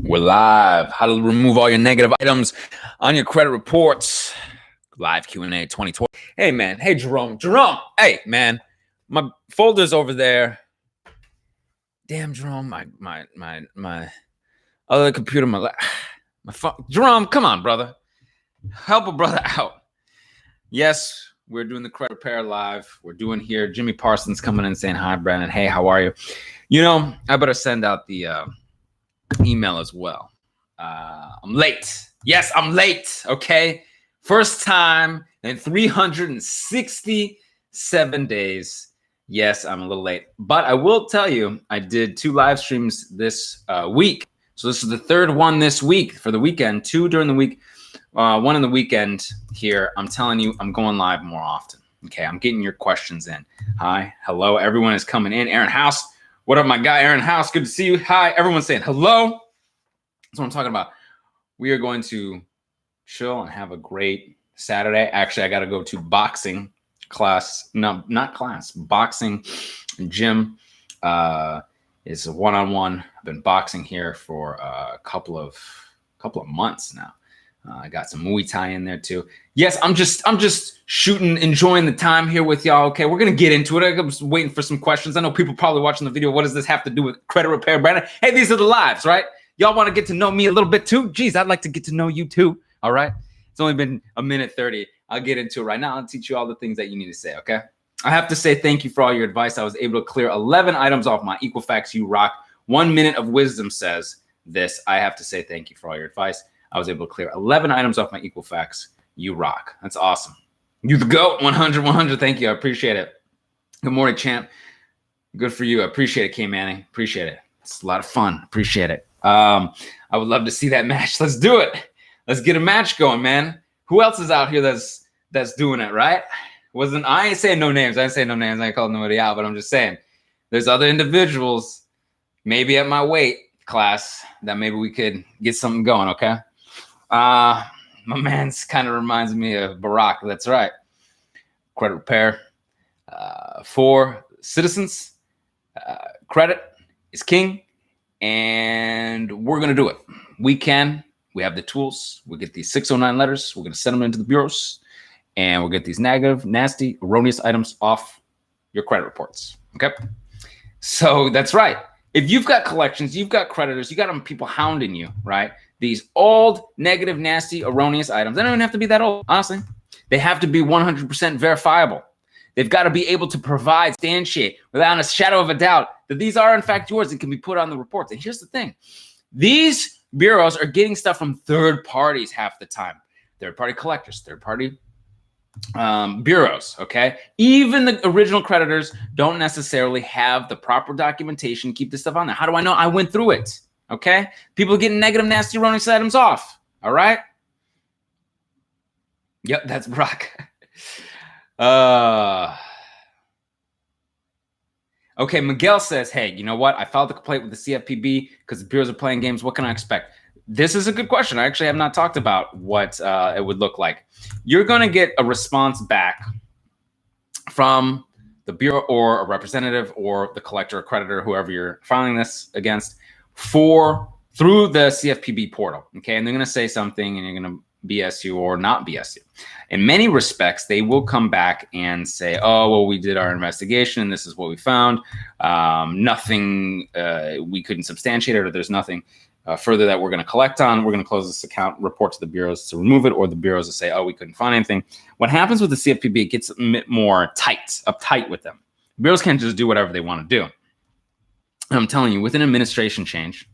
We're live. How to remove all your negative items on your credit reports. Live Q&A 2020. Hey, man. Hey, Jerome. Jerome. Hey, man. My folder's over there. Damn, Jerome. My other computer. My phone. Jerome, come on, brother. Help a brother out. Yes, we're doing the credit repair live. We're doing here. Jimmy Parsons coming in saying, hi, Brandon. Hey, how are you? You know, I better send out the email as well. I'm late. Yes, I'm late. Okay. First time in 367 days. Yes, I'm a little late, but I will tell you, I did 2 live streams this week. So this is the 3rd one this week for the weekend, 2 during the week, 1 in the weekend here. I'm telling you, I'm going live more often. Okay. I'm getting your questions in. Hi. Hello. Everyone is coming in. Aaron House. What up, my guy, Aaron House? Good to see you. Hi. Everyone's saying hello. That's what I'm talking about. We are going to chill and have a great Saturday. Actually, I got to go to boxing class. No, not class. Boxing gym is a one-on-one. I've been boxing here for a couple of months now. I got some Muay Thai in there too. Yes, I'm just shooting, enjoying the time here with y'all. Okay, we're gonna get into it. I'm just waiting for some questions. I know people probably watching the video. What does this have to do with credit repair, Brandon? Hey, these are the lives, right? Y'all want to get to know me a little bit too? Geez, I'd like to get to know you too. All right. It's only been a minute 30. I'll get into it right now. I'll teach you all the things that you need to say. Okay. I have to say thank you for all your advice. I was able to clear 11 items off my Equifax. You rock. 1 minute of wisdom says this. I have to say thank you for all your advice. I was able to clear 11 items off my Equifax. You rock. That's awesome. You the GOAT. 100. Thank you. I appreciate it. Good morning, champ. Good for you. I appreciate it, K Manning. Appreciate it. It's a lot of fun. Appreciate it. I would love to see that match. Let's do it. Let's get a match going, man. Who else is out here that's doing it, right? I ain't saying no names. I ain't saying no names. I ain't calling nobody out, but I'm just saying there's other individuals maybe at my weight class that maybe we could get something going, okay? My man's kind of reminds me of Barack. That's right. Credit repair for citizens. Credit is king. And we're going to do it. We can. We have the tools. We get these 609 letters. We're going to send them into the bureaus. And we'll get these negative, nasty, erroneous items off your credit reports. Okay? So that's right. If you've got collections, you've got creditors, you got them people hounding you, right? These old, negative, nasty, erroneous items. They don't even have to be that old, honestly. They have to be 100% verifiable. They've got to be able to provide, substantiate without a shadow of a doubt that these are in fact yours and can be put on the reports. And here's the thing. These bureaus are getting stuff from third parties half the time. Third-party collectors, third-party bureaus, okay? Even the original creditors don't necessarily have the proper documentation, keep this stuff on there. How do I know? I went through it, okay? People are getting negative, nasty, erroneous items off, all right? Yep, that's Brock. Okay, Miguel says, hey, you know what? I filed a complaint with the CFPB because the bureaus are playing games. What can I expect? This is a good question. I actually have not talked about what it would look like. You're going to get a response back from the bureau or a representative or the collector or creditor, whoever you're filing this against, through the CFPB portal. Okay, and they're going to say something and you're going to BS you or not BS you. In many respects, they will come back and say, oh, well, we did our investigation and this is what we found. Nothing, we couldn't substantiate it, or there's nothing further that we're going to collect on. We're going to close this account, report to the bureaus to remove it, or the bureaus to say, oh, we couldn't find anything. What happens with the CFPB, it gets a bit more uptight with them. Bureaus can't just do whatever they want to do. And I'm telling you, with an administration change,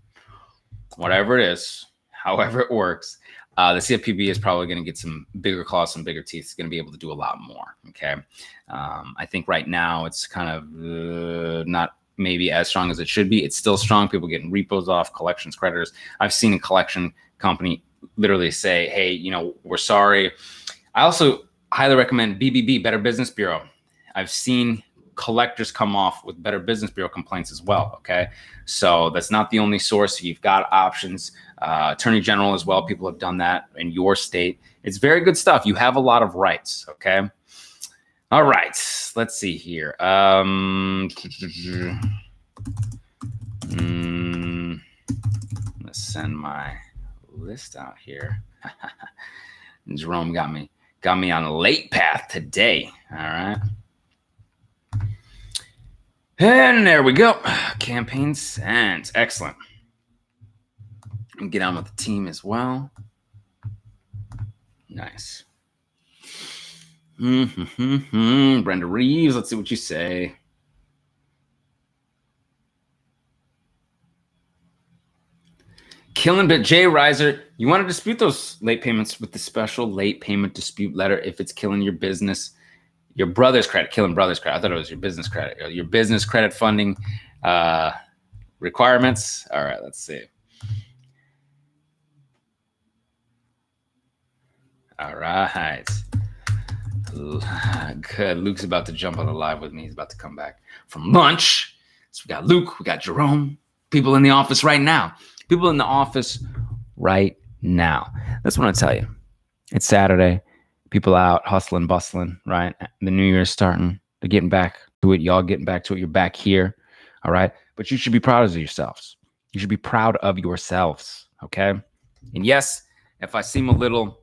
whatever it is, however it works, the CFPB is probably going to get some bigger claws, some bigger teeth. It's going to be able to do a lot more. Okay. I think right now it's kind of not maybe as strong as it should be. It's still strong. People getting repos off, collections, creditors. I've seen a collection company literally say, hey, you know, we're sorry. I also highly recommend BBB, Better Business Bureau. I've seen collectors come off with Better Business Bureau complaints as well. Okay. So that's not the only source. You've got options. Attorney General as well. People have done that in your state. It's very good stuff. You have a lot of rights. Okay. All right. Let's see here. Let's send my list out here. Jerome got me on a late path today. All right. And there we go. Campaign sent. Excellent. And get on with the team as well. Nice. Brenda Reeves, let's see what you say. Killing bit. Jay Riser, you want to dispute those late payments with the special late payment dispute letter if it's killing your business, your brother's credit, killing brother's credit. I thought it was your business credit, your business credit funding requirements. All right, let's see. All right. Good. Luke's about to jump on the live with me. He's about to come back from lunch. So we got Luke, we got Jerome, people in the office right now. People in the office right now. That's what I tell you. It's Saturday. People out hustling, bustling, right? The new year's starting. They're getting back to it. Y'all getting back to it. You're back here. All right. But you should be proud of yourselves. You should be proud of yourselves. Okay. And yes, if I seem a little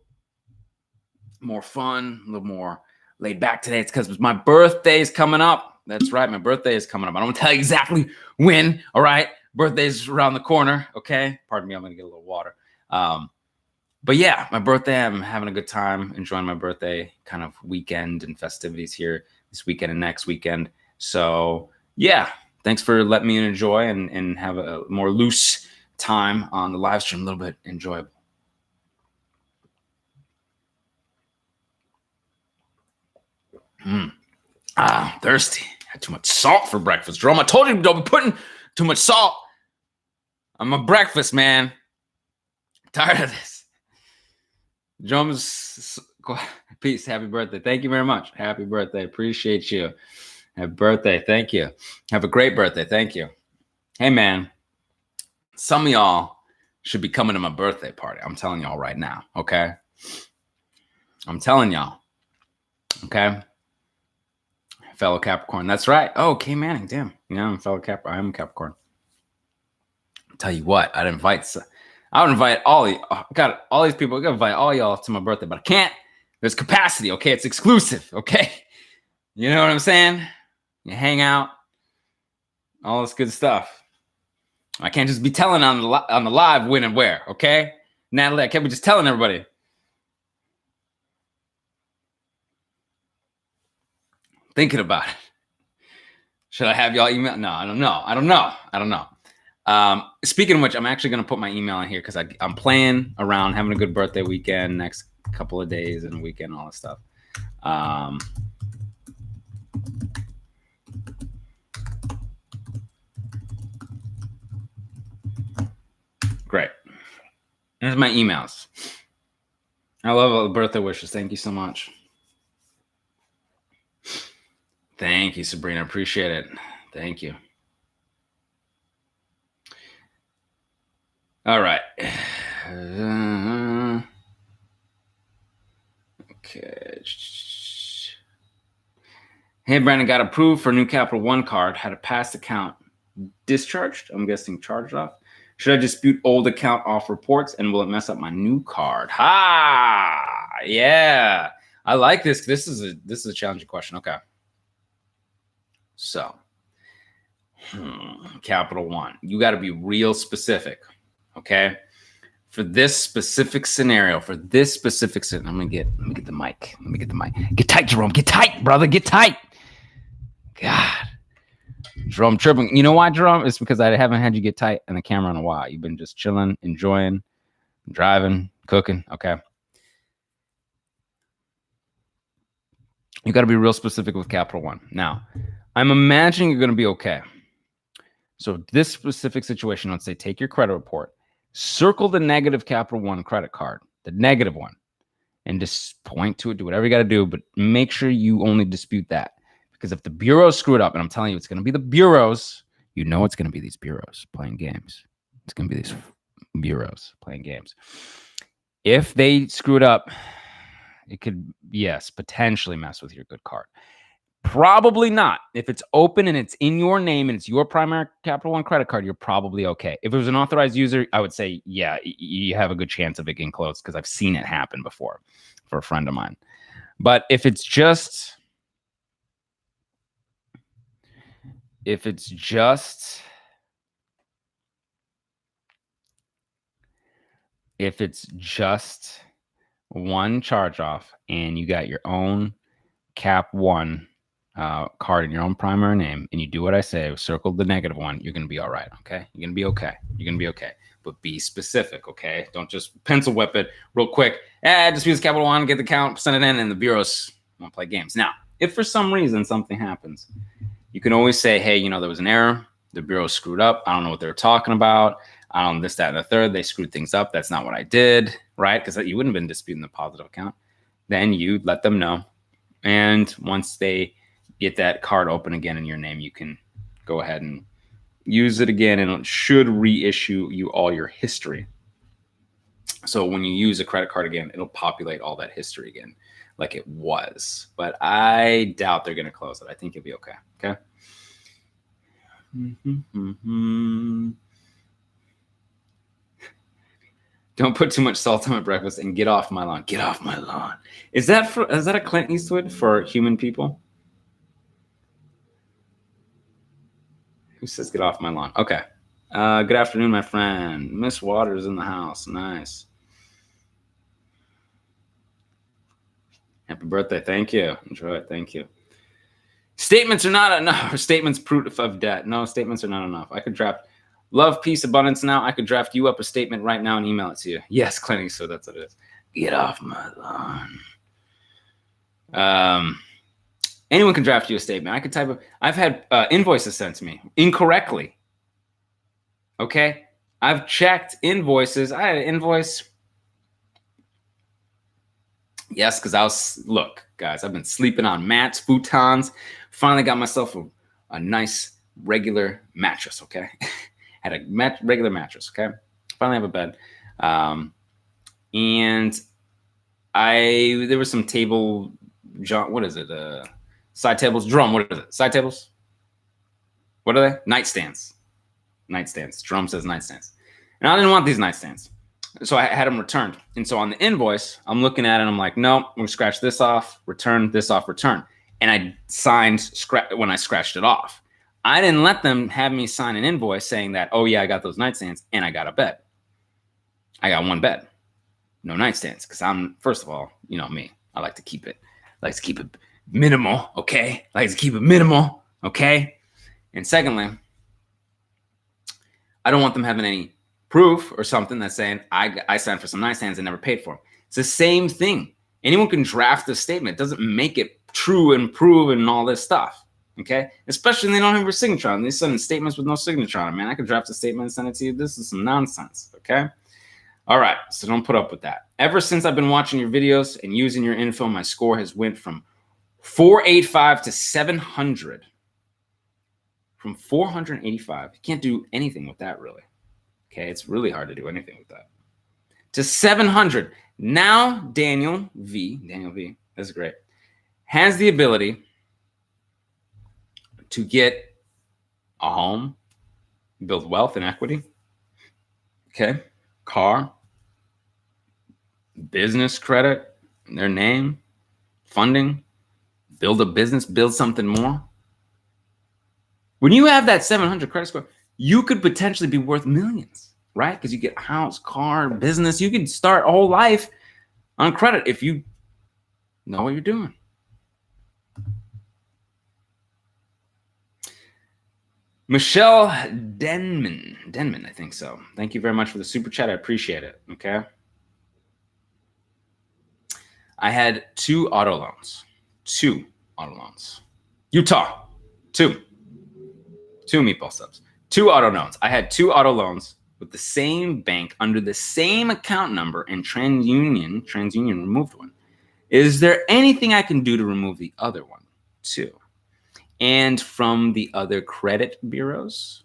more fun, a little more laid back today, it's because my birthday is coming up. That's right. My birthday is coming up. I don't tell you exactly when. All right. Birthday's around the corner. Okay. Pardon me. I'm going to get a little water. But yeah, my birthday, I'm having a good time, enjoying my birthday kind of weekend and festivities here this weekend and next weekend. So yeah, thanks for letting me enjoy and have a more loose time on the live stream, a little bit enjoyable. Thirsty. Had too much salt for breakfast. Jerome, I told you don't be putting too much salt on my breakfast, man. I'm tired of this. Jerome's peace. Happy birthday. Thank you very much. Happy birthday. Appreciate you. Happy birthday. Thank you. Have a great birthday. Thank you. Hey, man. Some of y'all should be coming to my birthday party. I'm telling y'all right now. Okay. I'm telling y'all. Okay. Fellow Capricorn. That's right. Oh, K Manning. Damn. Yeah, I'm a fellow Capricorn. I'm a Capricorn. I'll tell you what, I would invite all of you. Got all these people. I gotta invite all y'all to my birthday, but I can't. There's capacity. Okay, it's exclusive. Okay, you know what I'm saying? You hang out, all this good stuff. I can't just be telling on the live when and where. Okay, Natalie, I can't be just telling everybody. Thinking about it. Should I have y'all email? No, I don't know. Speaking of which, I'm actually going to put my email in here because I'm playing around, having a good birthday weekend, next couple of days and a weekend, all this stuff. Great. Here's my emails. I love all the birthday wishes. Thank you so much. Thank you, Sabrina. Appreciate it. Thank you. All right. Okay. Hey, Brandon, got approved for new Capital One card. Had a past account discharged. I'm guessing charged off. Should I dispute old account off reports and will it mess up my new card? Yeah. I like this. This is a challenging question. Okay. So, Capital One, you got to be real specific. Okay. For this specific scenario, I'm gonna get the mic. Let me get the mic. Get tight, Jerome. Get tight, brother. Get tight. God. Jerome tripping. You know why, Jerome? It's because I haven't had you get tight in the camera in a while. You've been just chilling, enjoying, driving, cooking. Okay. You got to be real specific with Capital One. Now, I'm imagining you're going to be okay. So this specific situation, let's say take your credit report, circle the negative Capital One credit card, the negative one, and just point to it, do whatever you got to do, but make sure you only dispute that. Because if the bureaus screw it up, and I'm telling you, it's going to be the bureaus, you know it's going to be these bureaus playing games. It's going to be these bureaus playing games. If they screw it up, it could, yes, potentially mess with your good card. Probably not. If it's open and it's in your name and it's your primary Capital One credit card, you're probably okay. If it was an authorized user, I would say, yeah, you have a good chance of it getting closed because I've seen it happen before for a friend of mine. But if it's just one charge off and you got your own Cap One card in your own primary name and you do what I say, circle the negative one, you're going to be all right. Okay. You're going to be okay. You're going to be okay. But be specific. Okay. Don't just pencil whip it real quick. Just use Capital One, get the count, send it in, and the bureaus won't play games. Now, if for some reason something happens, you can always say, hey, you know, there was an error. The bureau screwed up. I don't know what they're talking about. This, that, and the third. They screwed things up. That's not what I did, right? Because you wouldn't have been disputing the positive account. Then you let them know. And once they get that card open again in your name, you can go ahead and use it again, and it should reissue you all your history. So when you use a credit card again, it'll populate all that history again like it was. But I doubt they're going to close it. I think you'll be okay. Okay. Don't put too much salt on my breakfast and get off my lawn. Get off my lawn. Is that a Clint Eastwood for human people? Who says get off my lawn? Okay. Good afternoon, my friend. Miss Waters in the house. Nice. Happy birthday. Thank you. Enjoy it. Thank you. Statements are not enough. Statements proof of debt. No, statements are not enough. I could draft love, peace, abundance now. I could draft you up a statement right now and email it to you. Yes, Clint Eastwood, that's what it is. Get off my lawn. Anyone can draft you a statement. I could type up. I've had invoices sent to me incorrectly. Okay? I've checked invoices. I had an invoice. Yes, because look, guys, I've been sleeping on mats, futons. Finally got myself a nice regular mattress, okay? Had a regular mattress, okay? Finally have a bed. And there was some table, what is it? Side tables, drum, what is it? Side tables? What are they? Nightstands. Nightstands. Drum says nightstands. And I didn't want these nightstands. So I had them returned. And so on the invoice, I'm looking at it and I'm like, no, I'm going to scratch this off, return, this off, return. And I signed when I scratched it off. I didn't let them have me sign an invoice saying that, oh, yeah, I got those nightstands and I got a bed. I got one bed. No nightstands. Because first of all, you know me. I like to keep it minimal, okay? I like to keep it minimal, okay? And secondly, I don't want them having any proof or something that's saying I signed for some nightstands and never paid for them. It's the same thing. Anyone can draft a statement. It doesn't make it true and proven and all this stuff. Okay? Especially when they don't have your signature on. They send statements with no signature on it. Man, I could draft a statement and send it to you. This is some nonsense. Okay? All right. So don't put up with that. Ever since I've been watching your videos and using your info, my score has went from 485 to 700. From 485. You can't do anything with that, really. Okay, it's really hard to do anything with that. To 700. Now, Daniel V, that's great, has the ability to get a home, build wealth and equity, okay, car, business credit, their name, funding, build a business, build something more. When you have that 700 credit score, you could potentially be worth millions, right? Because you get a house, car, business. You can start a whole life on credit if you know what you're doing. Michelle Denman, I think so. Thank you very much for the super chat. I appreciate it, okay? I had two auto loans. Utah, two meatball subs. 2 auto loans. I had 2 auto loans with the same bank under the same account number, and TransUnion removed one. Is there anything I can do to remove the other one too? And from the other credit bureaus,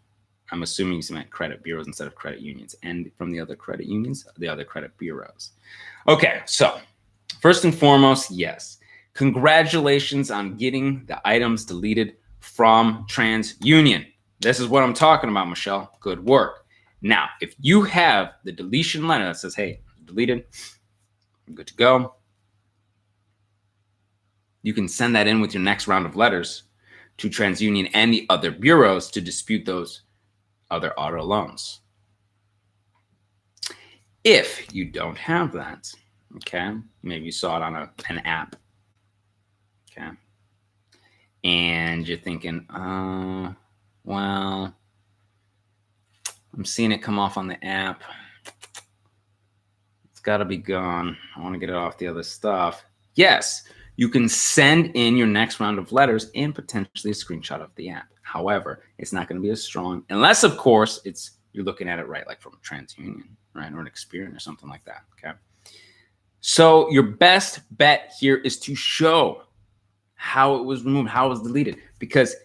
I'm assuming you meant credit bureaus instead of credit unions, and from the other credit unions, the other credit bureaus. Okay, so first and foremost, yes. Congratulations on getting the items deleted from TransUnion. This is what I'm talking about, Michelle. Good work. Now, if you have the deletion letter that says, hey, deleted, I'm good to go, you can send that in with your next round of letters to TransUnion and the other bureaus to dispute those other auto loans. If you don't have that, okay, maybe you saw it on an app, okay, and you're thinking, well, I'm seeing it come off on the app. It's got to be gone. I want to get it off the other stuff. Yes, you can send in your next round of letters and potentially a screenshot of the app. However, it's not going to be as strong unless, of course, you're looking at it right, like from TransUnion, right, or an Experian or something like that. Okay. So your best bet here is to show how it was removed, how it was deleted, because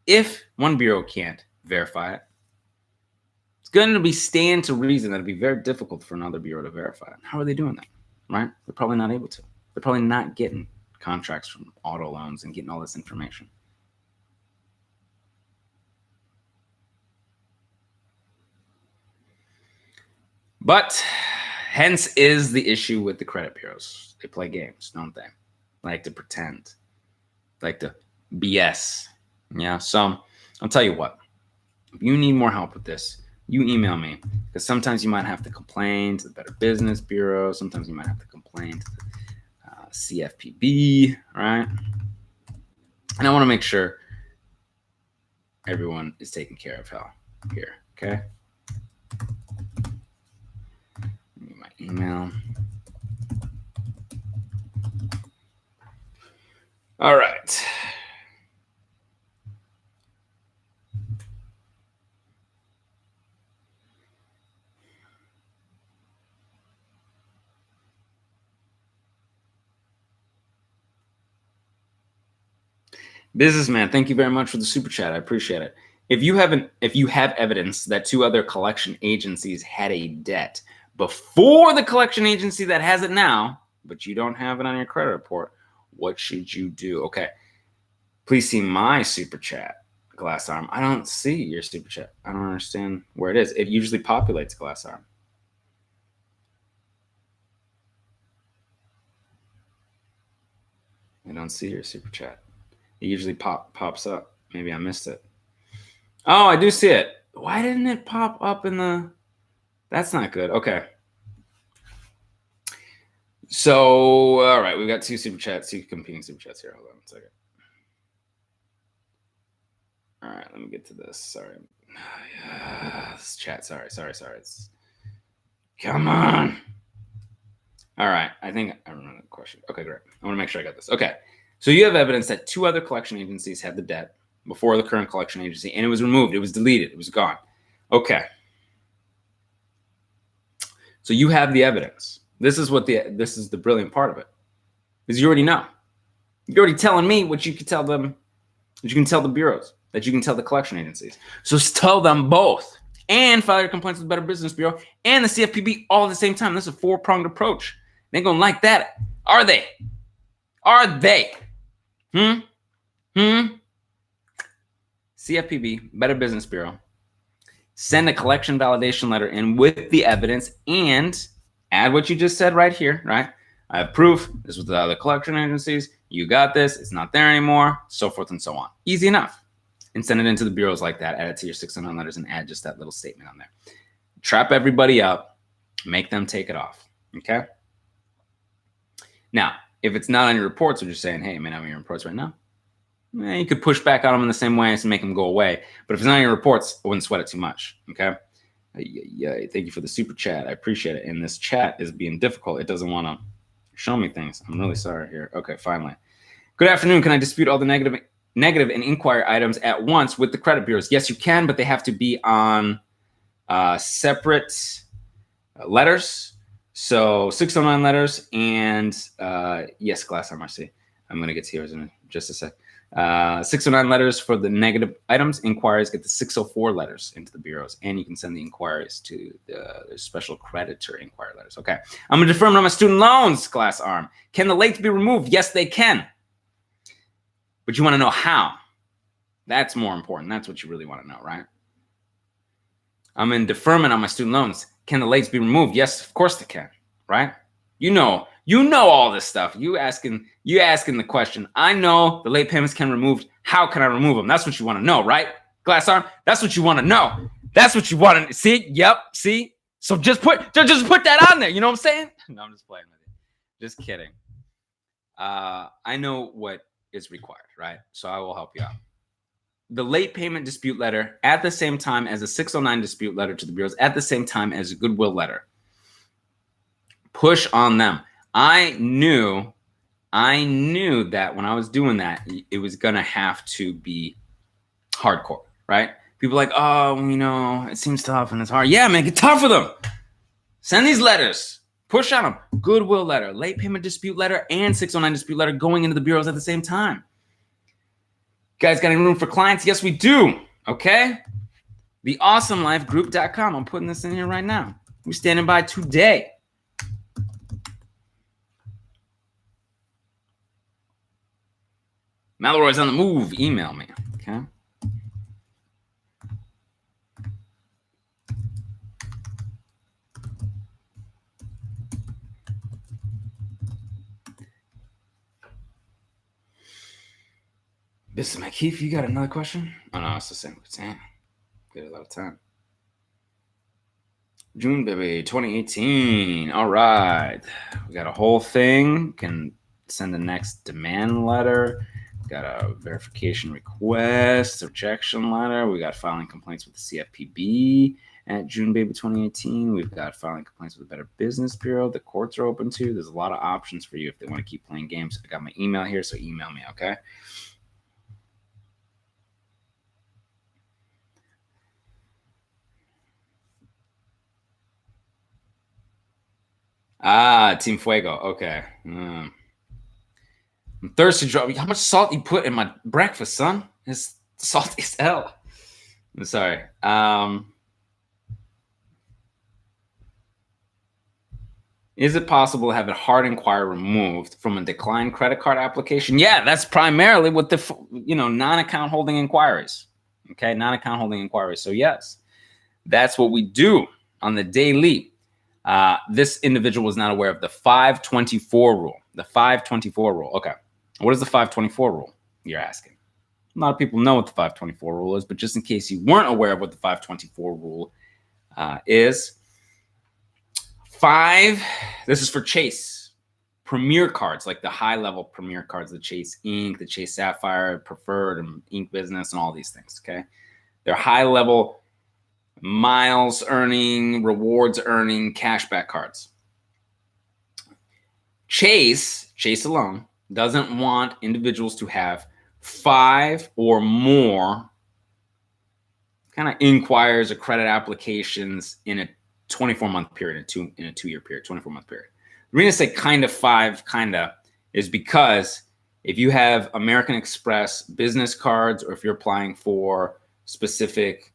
if one bureau can't verify it, it's going to stand to reason that it'd be very difficult for another bureau to verify it. How are they doing that? Right? They're probably not able to. They're probably not getting contracts from auto loans and getting all this information. But hence is the issue with the credit bureaus. They play games, don't they? Like to pretend, like to BS. Yeah. So I'll tell you what, if you need more help with this, you email me, because sometimes you might have to complain to the Better Business Bureau. Sometimes you might have to complain to the CFPB, right? And I want to make sure everyone is taken care of here, okay? My email. All right. Businessman, thank you very much for the super chat. I appreciate it. If you have evidence that two other collection agencies had a debt before the collection agency that has it now, but you don't have it on your credit report, what should you do? Okay. Please see my super chat, Glass Arm. I don't see your super chat. I don't understand where it is. It usually populates, Glass Arm. I don't see your super chat. It usually pops up. Maybe I missed it. Oh, I do see it. Why didn't it pop up in the... That's not good. Okay. So, all right. We've got two competing super chats here. Hold on a second. All right. Let me get to this. Sorry. This chat. Sorry. Come on. All right. I think I remember the question. Okay, great. I want to make sure I got this. Okay. So you have evidence that two other collection agencies had the debt before the current collection agency, and it was removed. It was deleted. It was gone. Okay. So you have the evidence. This is the brilliant part of it, is you already know. You're already telling me what you can tell them, that you can tell the bureaus, that you can tell the collection agencies. So tell them both, and file your complaints with the Better Business Bureau and the CFPB all at the same time. This is a four-pronged approach. They ain't gonna like that, are they? Are they? CFPB, Better Business Bureau, send a collection validation letter in with the evidence and add what you just said right here, right? I have proof. This was the other collection agencies. You got this. It's not there anymore, so forth and so on. Easy enough. And send it into the bureaus like that. Add it to your 609 letters and add just that little statement on there. Trap everybody up. Make them take it off, okay? Now, if it's not on your reports, or just saying, hey, it may not be on your reports right now, you could push back on them in the same way and make them go away. But if it's not on your reports, I wouldn't sweat it too much, okay? Yeah, thank you for the super chat. I appreciate it. And this chat is being difficult. It doesn't want to show me things. I'm really sorry here. Okay, finally. Good afternoon. Can I dispute all the negative and inquiry items at once with the credit bureaus? Yes, you can, but they have to be on separate letters. So 609 letters and yes, Glass Arm, I see. I'm going to get to yours in just a sec. 609 letters for the negative items. Inquiries get the 604 letters into the bureaus, and you can send the inquiries to the special creditor inquiry letters. Okay, I'm going to defer on my student loans, class arm. Can the late be removed? Yes, they can. But you want to know how. That's more important. That's what you really want to know, right? I'm in deferment on my student loans. Can the lates be removed? Yes, of course they can, right? You know all this stuff. You asking the question. I know the late payments can be removed. How can I remove them? That's what you want to know, right? Glass arm. That's what you want to know. That's what you want to see. Yep. See. So just put that on there. You know what I'm saying? No, I'm just playing with you. Just kidding. I know what is required, right? So I will help you out. The late payment dispute letter at the same time as a 609 dispute letter to the bureaus, at the same time as a goodwill letter. Push on them. I knew that when I was doing that, it was going to have to be hardcore, right? People are like, oh, it seems tough and it's hard. Yeah, man, get tough with them. Send these letters. Push on them. Goodwill letter, late payment dispute letter, and 609 dispute letter going into the bureaus at the same time. Guys, got any room for clients? Yes, we do. Okay. TheAwesomeLifeGroup.com. I'm putting this in here right now. We're standing by today. Malroy's on the move. Email me. Okay. Mr. McKeith, you got another question? Oh, no, it's the same. Damn. Get a lot of time. June, baby, 2018. All right. We got a whole thing. Can send the next demand letter. Got a verification request, rejection letter. We got filing complaints with the CFPB at June, baby, 2018. We've got filing complaints with the Better Business Bureau. The courts are open too. There's a lot of options for you if they want to keep playing games. I got my email here, so email me, okay? Team Fuego. Okay. I'm thirsty. How much salt you put in my breakfast, son? It's salty as hell. I'm sorry. Is it possible to have a hard inquiry removed from a declined credit card application? Yeah, that's primarily what the non-account holding inquiries. Okay, non-account holding inquiries. So yes, that's what we do on the daily. This individual was not aware of the 524 rule. The 524 rule. Okay. What is the 524 rule? You're asking. A lot of people know what the 524 rule is, but just in case you weren't aware of what the 524 rule is, this is for Chase Premier cards, like the high-level Premier cards, the Chase Ink, the Chase Sapphire, Preferred, and Ink Business, and all these things, okay? They're high-level miles earning, rewards earning, cashback cards. Chase alone doesn't want individuals to have 5 or more kind of inquiries or credit applications in a 24-month period, in a 2-year period, 24-month period. The reason I say kind of is because if you have American Express business cards, or if you're applying for specific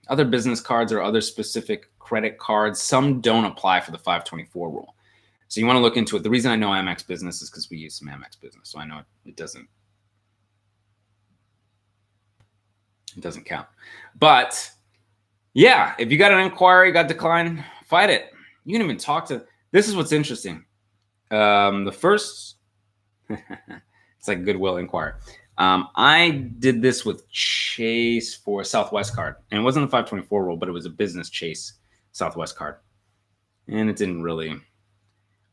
other business cards or other specific credit cards, some don't apply for the 524 rule. So you want to look into it. The reason I know Amex Business is because we use some Amex Business. So I know it doesn't count. But yeah, if you got an inquiry, got declined, fight it. You can even talk to, this is what's interesting. The first, it's like goodwill inquiry. I did this with Chase for Southwest card, and it wasn't the 524 rule, but it was a business Chase Southwest card, and it didn't really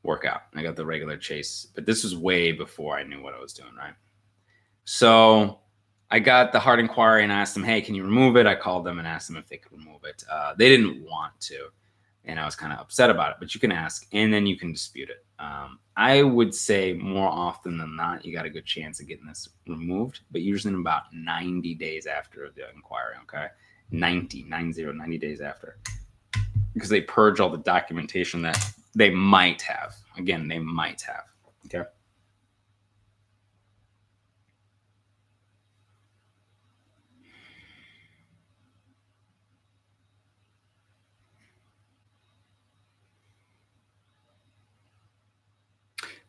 work out. I got the regular Chase, but this was way before I knew what I was doing, right? So I got the hard inquiry and I asked them, hey, can you remove it? I called them and asked them if they could remove it. They didn't want to, and I was kind of upset about it, but you can ask, and then you can dispute it. I would say more often than not, you got a good chance of getting this removed, but usually in about 90 days after the inquiry, okay? 90 days after. Because they purge all the documentation that they might have. Again, they might have, okay?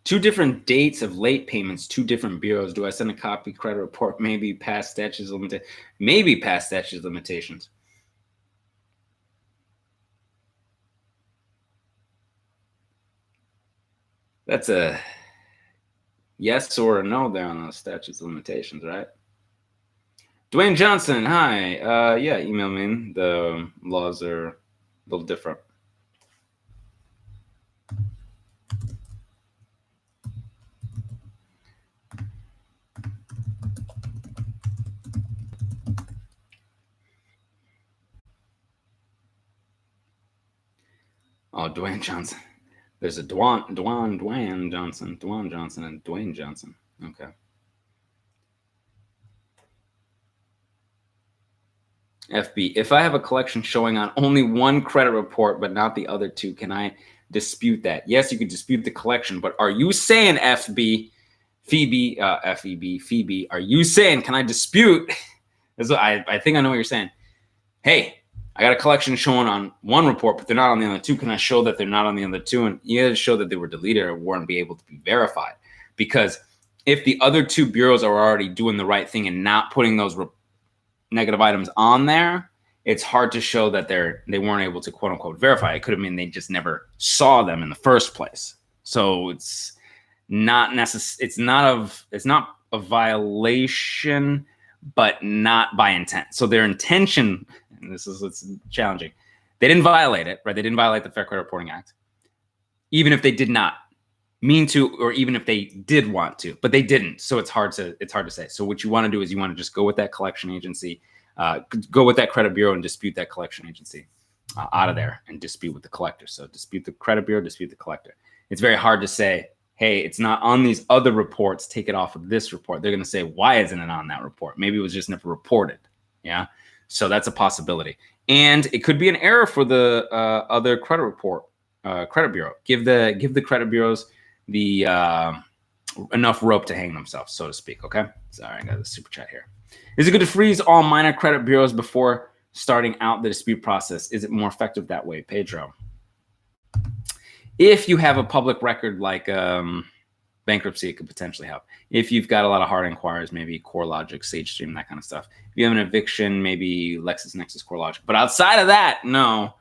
2 different dates of late payments, 2 different bureaus. Do I send a copy credit report? Maybe past statutes of limitations. Maybe past statutes of limitations. That's a yes or a no there on the statutes of limitations, right? Dwayne Johnson, hi. Yeah, email me. The laws are a little different. Oh, Dwayne Johnson. There's a Dwayne Johnson, and Dwayne Johnson. Okay. FB, if I have a collection showing on only one credit report but not the other 2, can I dispute that? Yes, you could dispute the collection, but are you saying Phoebe, are you saying, can I dispute? I think I know what you're saying. Hey, I got a collection showing on one report, but they're not on the other 2. Can I show that they're not on the other 2? And you got to show that they were deleted or weren't be able to be verified. Because if the other 2 bureaus are already doing the right thing and not putting those negative items on there, it's hard to show that they weren't able to quote unquote verify. It could have been they just never saw them in the first place. So it's not it's not a violation, but not by intent. So their intention, and this is what's challenging, they didn't violate it, right? They didn't violate the Fair Credit Reporting Act, even if they did not mean to, or even if they did want to, but they didn't. So it's hard to say. So what you want to do is you want to just go with that collection agency, go with that credit bureau and dispute that collection agency out of there and dispute with the collector. So dispute the credit bureau, dispute the collector. It's very hard to say, hey, it's not on these other reports, take it off of this report. They're going to say, why isn't it on that report? Maybe it was just never reported. Yeah. So that's a possibility. And it could be an error for the other credit report, credit bureau. Give the credit bureaus the enough rope to hang themselves, so to speak. Okay. Sorry, I got a super chat here. Is it good to freeze all minor credit bureaus before starting out the dispute process? Is it more effective that way, Pedro? If you have a public record like bankruptcy, it could potentially help. If you've got a lot of hard inquiries, maybe CoreLogic, SageStream, that kind of stuff. If you have an eviction, maybe LexisNexis, CoreLogic. But outside of that, no,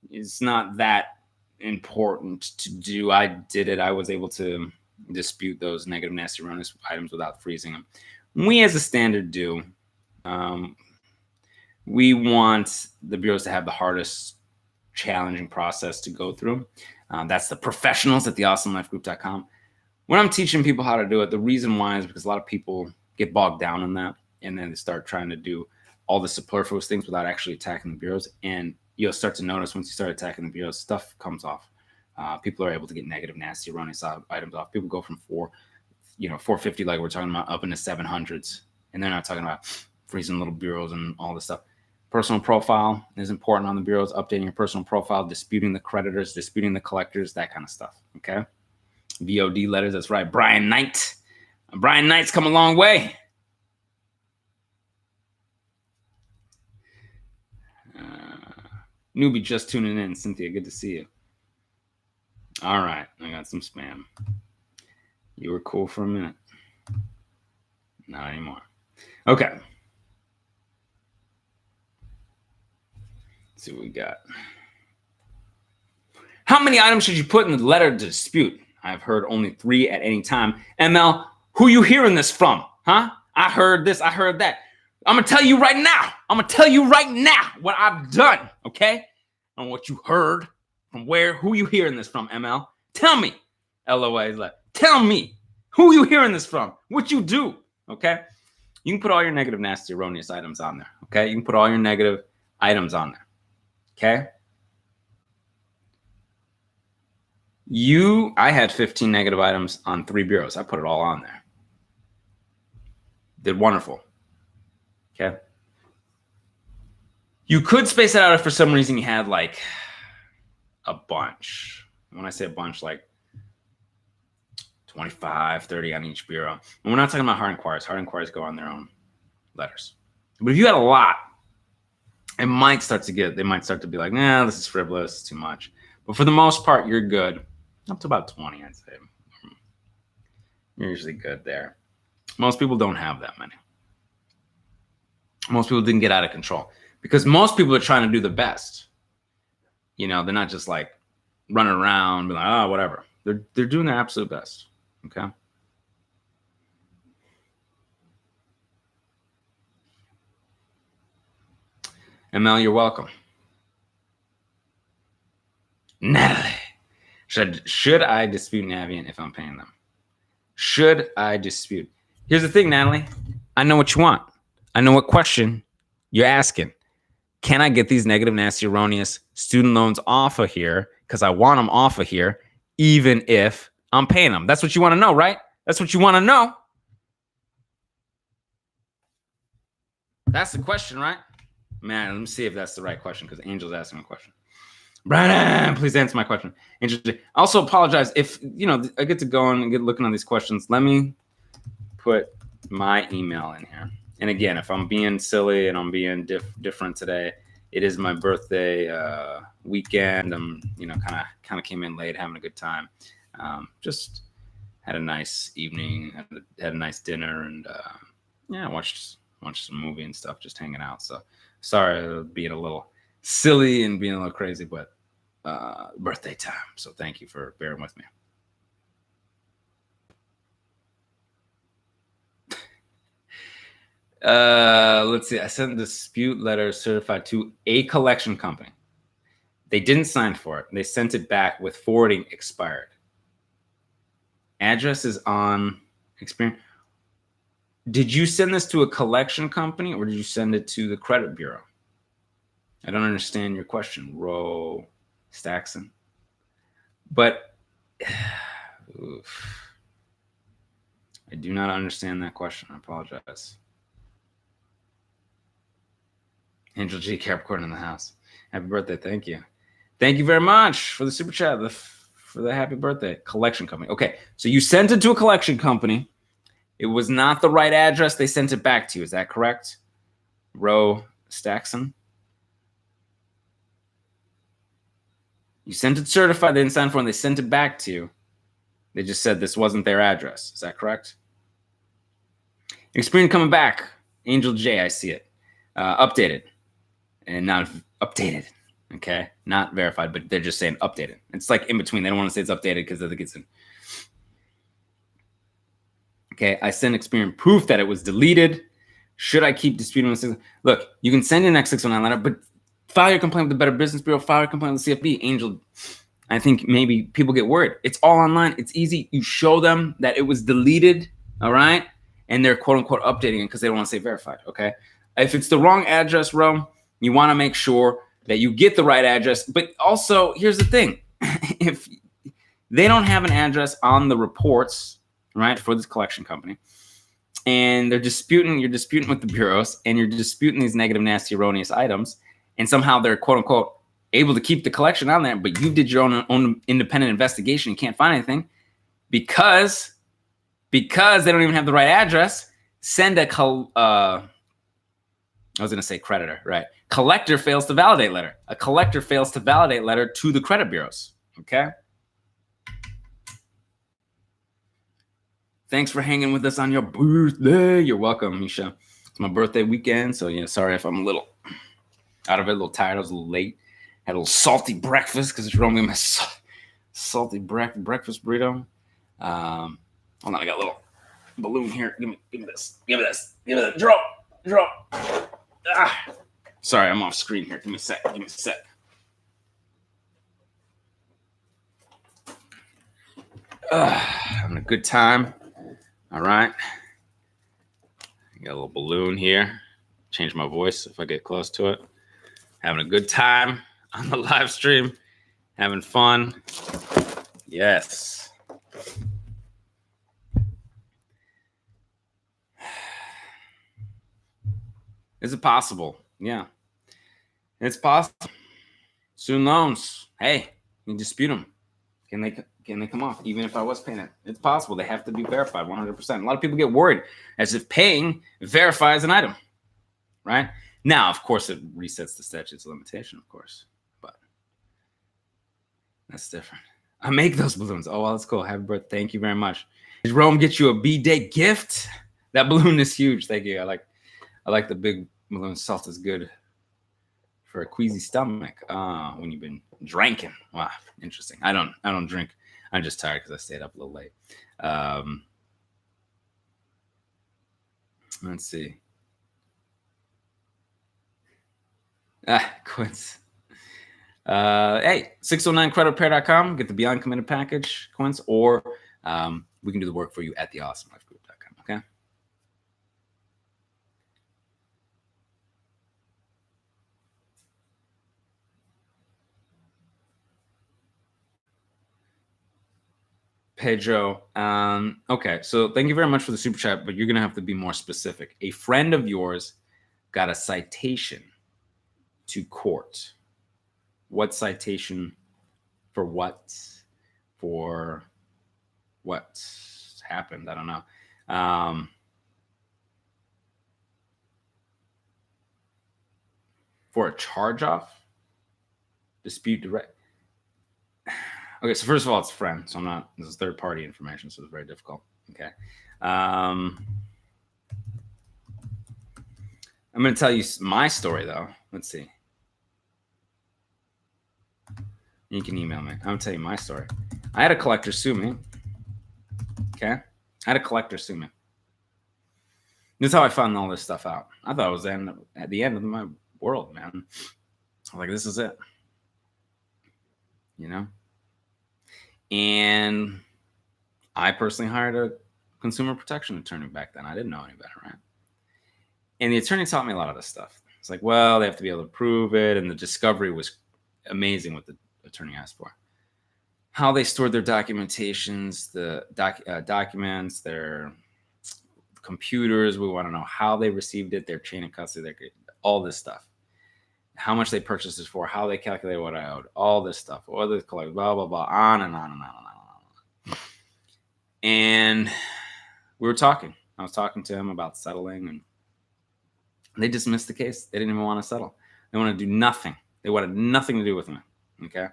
it's not that important to do. I did it. I was able to dispute those negative, nasty, erroneous items without freezing them. We, as a standard, do. We want the bureaus to have the hardest, challenging process to go through. That's the professionals at theawesomelifegroup.com. When I'm teaching people how to do it, the reason why is because a lot of people get bogged down in that, and then they start trying to do all the superfluous things without actually attacking the bureaus. And you'll start to notice once you start attacking the bureaus, stuff comes off. People are able to get negative, nasty, erroneous items off. People go from 450, like we're talking about, up into 700s, and they're not talking about freezing little bureaus and all this stuff. Personal profile is important on the bureaus, updating your personal profile, disputing the creditors, disputing the collectors, that kind of stuff, okay? VOD letters, that's right. Brian Knight. Brian Knight's come a long way. Newbie just tuning in. Cynthia, good to see you. All right, I got some spam. You were cool for a minute. Not anymore. Okay. Let's see what we got. How many items should you put in the letter to dispute? I've heard only 3 at any time. ML, who you hearing this from? Huh? I heard this, I heard that. I'm going to tell you right now. I'm going to tell you right now what I've done, okay? And what you heard from where, who you hearing this from, ML? Tell me. LOA is like, tell me. Who you hearing this from? What you do, okay? You can put all your negative, nasty, erroneous items on there, okay? You can put all your negative items on there, okay? I had 15 negative items on 3 bureaus. I put it all on there. Did wonderful. Okay. You could space it out if for some reason you had like a bunch. When I say a bunch, like 25, 30 on each bureau. And we're not talking about hard inquiries. Hard inquiries go on their own letters. But if you had a lot, they might start to be like, nah, this is frivolous, too much. But for the most part, you're good. Up to about 20, I'd say. You're usually good there. Most people don't have that many. Most people didn't get out of control because most people are trying to do the best. You know, they're not just like running around, be like, oh, whatever. They're doing their absolute best. Okay. ML, you're welcome. Natalie, should I dispute Navient if I'm paying them? Should I dispute? Here's the thing, Natalie. I know what you want. I know what question you're asking. Can I get these negative, nasty, erroneous student loans off of here? Because I want them off of here, even if I'm paying them. That's what you want to know, right? That's what you want to know. That's the question, right? Man, let me see if that's the right question because Angel's asking a question. Brandon, please answer my question. Interesting. I also apologize if, you know, I get to go and get looking on these questions. Let me put my email in here. And again, if I'm being silly and I'm being different today, it is my birthday weekend. I'm, you know, kind of came in late, having a good time. Just had a nice evening, had a nice dinner, and yeah, watched some movie and stuff, just hanging out. So sorry being a little silly and being a little crazy, but birthday time. So thank you for bearing with me. Let's see. I sent a dispute letter certified to a collection company. They didn't sign for it. They sent it back with forwarding expired. Address is on Experian. Did you send this to a collection company or did you send it to the credit bureau? I don't understand your question, Ro Staxon. But oof, I do not understand that question. I apologize. Angel G, Capricorn in the house. Happy birthday. Thank you. Thank you very much for the super chat, for the happy birthday. Collection company. Okay, so you sent it to a collection company. It was not the right address. They sent it back to you. Is that correct? Ro Staxon? You sent it certified. They didn't sign for it. They sent it back to you. They just said this wasn't their address. Is that correct? Experience coming back. Angel J, I see it. Updated. And not updated. Okay? Not verified, but they're just saying updated. It's like in between. They don't want to say it's updated because they think it's in. Okay, I sent Experian proof that it was deleted. Should I keep disputing this? Look, you can send an X609 letter, but file your complaint with the Better Business Bureau, file your complaint with the CFPB. Angel, I think maybe people get worried. It's all online. It's easy. You show them that it was deleted, all right? And they're quote-unquote updating it because they don't want to say verified, okay? If it's the wrong address, Ro, you want to make sure that you get the right address. But also, here's the thing. If they don't have an address on the reports, right, for this collection company, and you're disputing with the bureaus, and you're disputing these negative, nasty, erroneous items, and somehow they're quote-unquote able to keep the collection on there, but you did your own independent investigation and can't find anything because they don't even have the right address, send a I was going to say creditor, right? Collector fails to validate letter. A collector fails to validate letter to the credit bureaus, okay? Thanks for hanging with us on your birthday. You're welcome, Misha. It's my birthday weekend, so yeah, sorry if I'm a little out of it, a little tired. I was a little late. Had a little salty breakfast because it's wrong my salty breakfast burrito. Hold on, I got a little balloon here. Give me this. Give me that. Drop. Ah. Sorry, I'm off screen here. Give me a sec. Having a good time. All right. Got a little balloon here. Change my voice if I get close to it. Having a good time on the live stream. Having fun. Yes. Is it possible? Yeah. It's possible. Student loans. Hey, you dispute them. Can they come off even if I was paying it? It's possible. They have to be verified 100%. A lot of people get worried as if paying verifies an item, right? Now, of course, it resets the statutes of limitation, of course, but that's different. I make those balloons. Oh, well, that's cool. Happy birthday. Thank you very much. Did Rome get you a B-Day gift? That balloon is huge. Thank you. I like the big balloon. Salt is good for a queasy stomach when you've been drinking. Wow, interesting. I don't drink. I'm just tired because I stayed up a little late. Let's see. Quince. Hey, 609creditrepair.com. Get the Beyond Committed package, Quince, or we can do the work for you at theawesomelifegroup.com. Okay. Pedro. Okay, so thank you very much for the super chat, but you're gonna have to be more specific. A friend of yours got a citation to court. What citation? For what? For what happened? I don't know. For a charge off? Dispute direct. Okay, so first of all, it's a friend, so I'm not. This is third party information, so it's very difficult. Okay. I'm going to tell you my story, though. Let's see. You can email me. I'm going to tell you my story. I had a collector sue me. Okay. I had a collector sue me. This is how I found all this stuff out. I thought it was at the end of my world, man. I was like, this is it. You know? And I personally hired a consumer protection attorney back then. I didn't know any better, right? And the attorney taught me a lot of this stuff. It's like, well, they have to be able to prove it. And the discovery was amazing what the attorney asked for. How they stored their documentations, the documents, their computers. We want to know how they received it, their chain of custody, all this stuff. How much they purchased it for, how they calculated what I owed, all this stuff, or the collect, blah, blah, blah, on and on and on and on and on. And we were talking. I was talking to him about settling, and they dismissed the case. They didn't even want to settle. They wanted to do nothing. They wanted nothing to do with me. Okay.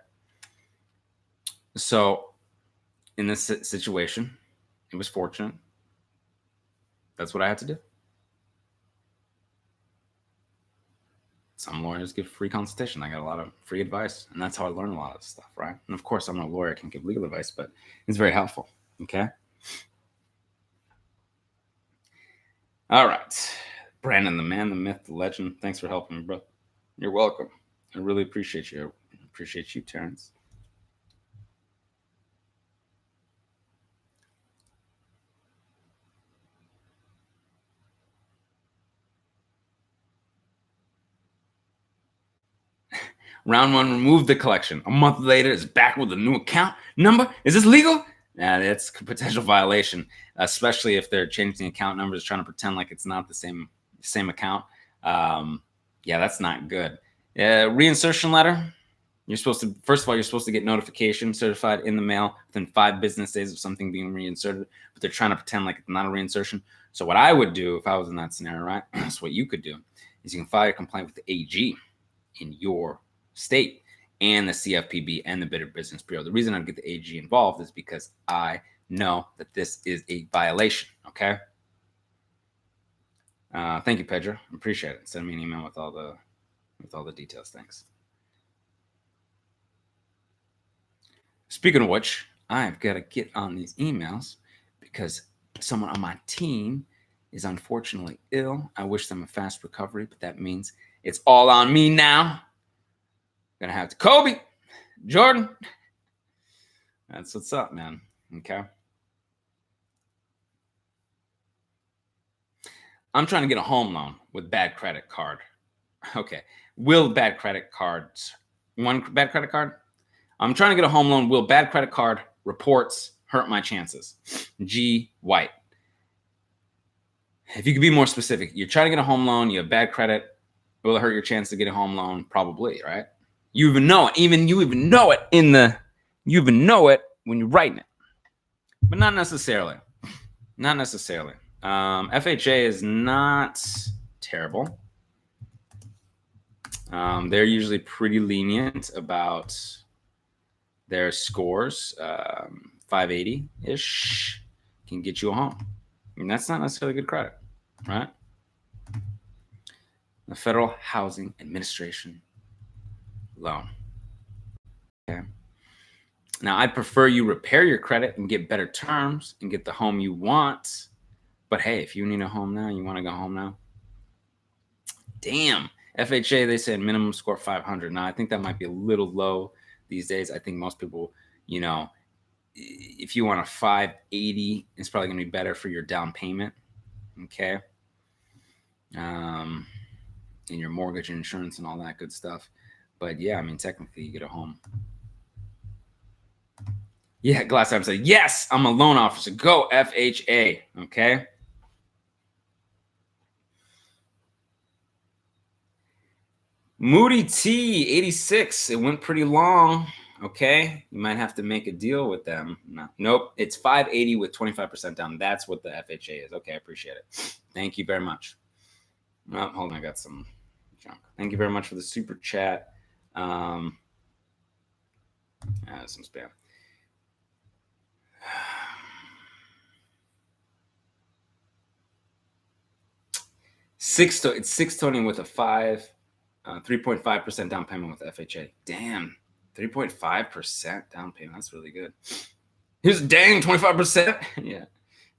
So in this situation, it was fortunate. That's what I had to do. Some lawyers give free consultation. I got a lot of free advice, and that's how I learned a lot of this stuff, right? And of course, I'm not a lawyer. I can't give legal advice, but it's very helpful. Okay. All right. Brandon, the man, the myth, the legend. Thanks for helping me, bro. You're welcome. I really appreciate you. I appreciate you, Terrence. Round one, removed the collection. A month later, it's back with a new account number. Is this legal? Nah, that's a potential violation, especially if they're changing account numbers, trying to pretend like it's not the same account. Yeah, that's not good. Reinsertion letter. You're supposed to, first of all, you're supposed to get notification certified in the mail within 5 business days of something being reinserted, but they're trying to pretend like it's not a reinsertion. So what I would do if I was in that scenario, right? That's what you could do is you can file a complaint with the AG in your state and the CFPB and the Better Business Bureau. The reason I'd get the AG involved is because I know that this is a violation. Okay. Thank you, Pedro. I appreciate it. Send me an email with all the details. Thanks. Speaking of which, I've got to get on these emails because someone on my team is unfortunately ill. I wish them a fast recovery, but that means it's all on me now. Gonna have to Kobe, Jordan. That's what's up, man. Okay. I'm trying to get a home loan with bad credit card. Okay. Will bad credit cards, one bad credit card? I'm trying to get a home loan. Will bad credit card reports hurt my chances? G. White. If you could be more specific, you're trying to get a home loan, you have bad credit. Will it hurt your chance to get a home loan? Probably, right? You even know it. You even know it when you're writing it. But not necessarily. Not necessarily. FHA is not terrible. They're usually pretty lenient about their scores, 580-ish, can get you a home. And that's not necessarily good credit, right? The Federal Housing Administration loan. Okay. Now, I'd prefer you repair your credit and get better terms and get the home you want. But hey, if you need a home now, you want to go home now? Damn. FHA, they said minimum score 500. Now, I think that might be a little low these days. I think most people, you know, if you want a 580, it's probably going to be better for your down payment. Okay. And your mortgage and insurance and all that good stuff. But yeah, I mean, technically you get a home. Yeah, Glass Time said, yes, I'm a loan officer. Go FHA. Okay. Moody T 86. It went pretty long. Okay. You might have to make a deal with them. No, nope. It's 580 with 25% down. That's what the FHA is. Okay. I appreciate it. Thank you very much. Oh, hold on. I got some junk. Thank you very much for the super chat. Some spam. It's 620 with a 3.5% down payment with FHA. Damn, 3.5% down payment. That's really good. Here's dang 25%. Yeah,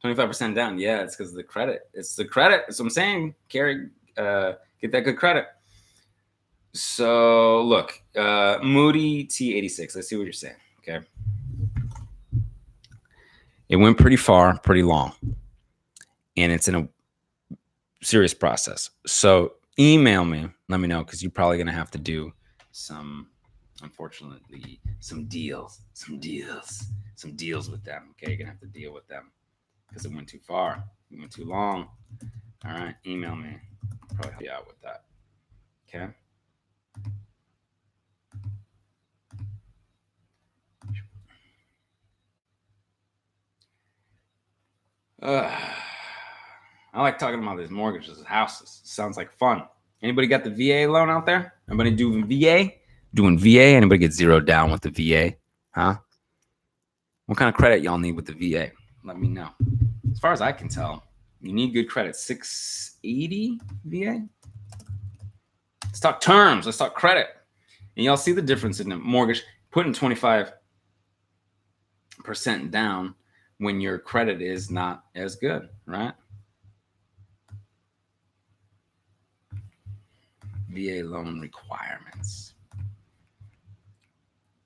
25% down. Yeah, it's because of the credit. It's the credit. That's what I'm saying. Carry, get that good credit. So look, Moody T86. Let's see what you're saying. Okay. It went pretty far, pretty long, and it's in a serious process. So email me, let me know, because you're probably going to have to do some, unfortunately, some deals with them. Okay, you're going to have to deal with them because it went too far. It went too long. All right, email me. I'll probably help you out with that. Okay. I like talking about these mortgages, houses. Sounds like fun. Anybody got the VA loan out there? Anybody doing VA? Doing VA? Anybody get zeroed down with the VA? Huh? What kind of credit y'all need with the VA? Let me know. As far as I can tell, you need good credit. 680 VA? Let's talk terms. Let's talk credit. And y'all see the difference in the mortgage. Putting 25% down when your credit is not as good, right? VA loan requirements.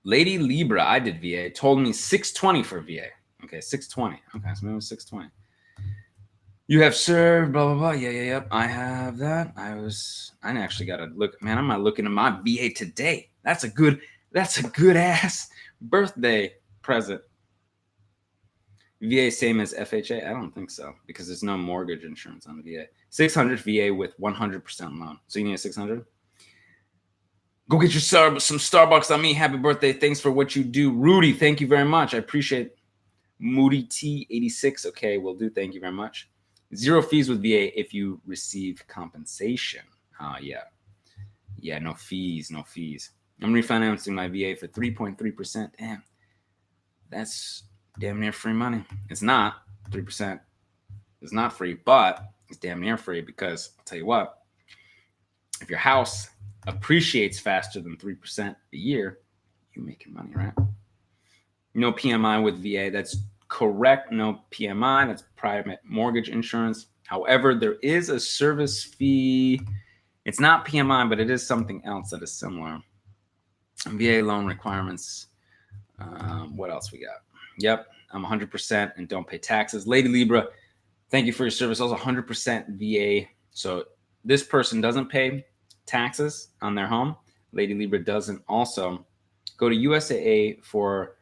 Lady Libra, I did VA, told me 620 for VA. Okay, 620. Okay, so maybe 620. You have served, blah, blah, blah. Yeah. I have that. I actually got to look. Man, I'm not looking at my VA today. That's a good ass birthday present. VA same as FHA? I don't think so, because there's no mortgage insurance on the VA. 600 VA with 100% loan. So you need a 600? Go get your some Starbucks on me. Happy birthday. Thanks for what you do. Rudy, thank you very much. I appreciate it. Moody T86. Okay, will do. Thank you very much. 0 fees with VA if you receive compensation. Yeah, no fees. I'm refinancing my VA for 3.3%. Damn, that's damn near free money. It's not 3%. It's not free, but it's damn near free, because I'll tell you what, if your house appreciates faster than 3% a year, you're making money, right? No PMI with VA. That's correct. No PMI. That's private mortgage insurance. However, there is a service fee. It's not PMI, but it is something else that is similar. VA loan requirements. What else we got? Yep, I'm 100% and don't pay taxes. Lady Libra, thank you for your service. Also 100% VA. So this person doesn't pay taxes on their home. Lady Libra doesn't. Also, go to USAA for